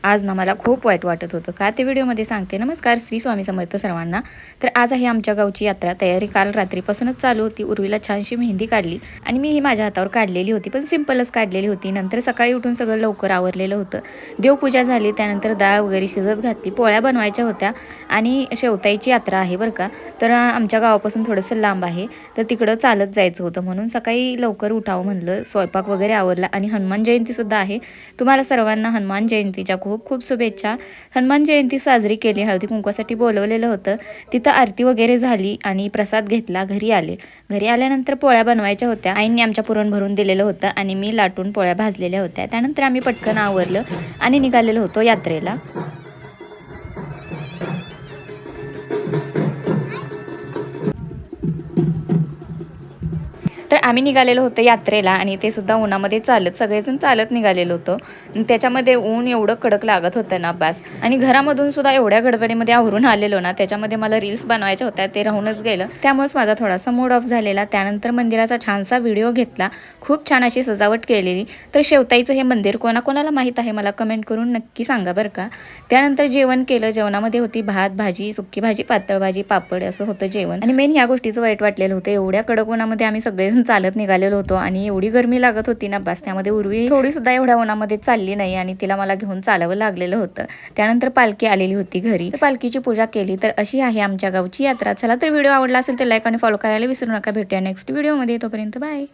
आज ना मला खूप वाईट वाटत होतं का ते व्हिडिओमध्ये सांगते. नमस्कार, श्री स्वामी समर्थ सर्वांना. तर आज आहे आमच्या गावची यात्रा. तयारी काल रात्रीपासूनच चालू होती. उर्वीला छानशी मेहंदी काढली आणि मी ही माझ्या हातावर काढलेली होती, पण सिंपलच काढलेली होती. नंतर सकाळी उठून सगळं लवकर आवरलेलं होतं. देवपूजा झाली, त्यानंतर डाळ वगैरे शिजत घातली, पोळ्या बनवायच्या होत्या आणि शेवताईची यात्रा आहे बरं का. तर आमच्या गावापासून थोडंसं लांब आहे, तर तिकडं चालत जायचं होतं. म्हणून सकाळी लवकर उठावं म्हणलं, स्वयंपाक वगैरे आवरला आणि हनुमान जयंतीसुद्धा आहे. तुम्हाला सर्वांना हनुमान जयंतीच्या खूप खूप शुभेच्छा. हनुमान जयंती साजरी केली, हळदी कुंकवासाठी बोलवलेलं होतं. तिथं आरती वगैरे झाली आणि प्रसाद घेतला, घरी आले. घरी आल्यानंतर पोळ्या बनवायच्या होत्या. आईंनी आमच्या पुरण भरून दिलेलं होतं आणि मी लाटून पोळ्या भाजलेल्या होत्या. त्यानंतर आम्ही पटकन आवरलं आणि निघालेलो होतो यात्रेला. तर आम्ही निघालेलो होतो यात्रेला आणि ते सुद्धा उन्हामध्ये चालत, सगळेजण चालत निघालेलो होतो. त्याच्यामध्ये ऊन एवढं कडक लागत होतं ना बास. आणि घरामधून सुद्धा एवढ्या गडबडीमध्ये आवरून आलेलो ना, त्याच्यामध्ये मला रील्स बनवायच्या होत्या, ते राहूनच गेलं. त्यामुळेच माझा थोडासा मूड ऑफ झालेला. त्यानंतर मंदिराचा छानसा व्हिडिओ घेतला, खूप छान अशी सजावट केलेली. तर शेवताईचं हे मंदिर कोणाकोणाला माहीत आहे मला कमेंट करून नक्की सांगा बरं का. त्यानंतर जेवण केलं. जेवणामध्ये होती भात, भाजी, सुक्की भाजी, पातळ भाजी, पापड असं होतं जेवण. आणि मेन ह्या गोष्टीचं वाईट वाटलेलं होतं, एवढ्या कडक उन्हामध्ये आम्ही सगळे चालत निघालेलो होतो आणि एवढी गरमी लागत होती ना बस. त्यामध्ये उर्वी थोडी सुद्धा एवढ्या उन्हामध्ये चालली नाही आणि तिला मला घेऊन चालावं लागलेलं होतं. त्यानंतर पालखी आलेली होती घरी, तर पालखीची पूजा केली. तर अशी आहे आमच्या गावची यात्रा. चला, तर व्हिडिओ आवडला असेल तर लाईक आणि फॉलो करायला विसरू नका. भेटूया नेक्स्ट व्हिडिओमध्ये, तोपर्यंत बाय.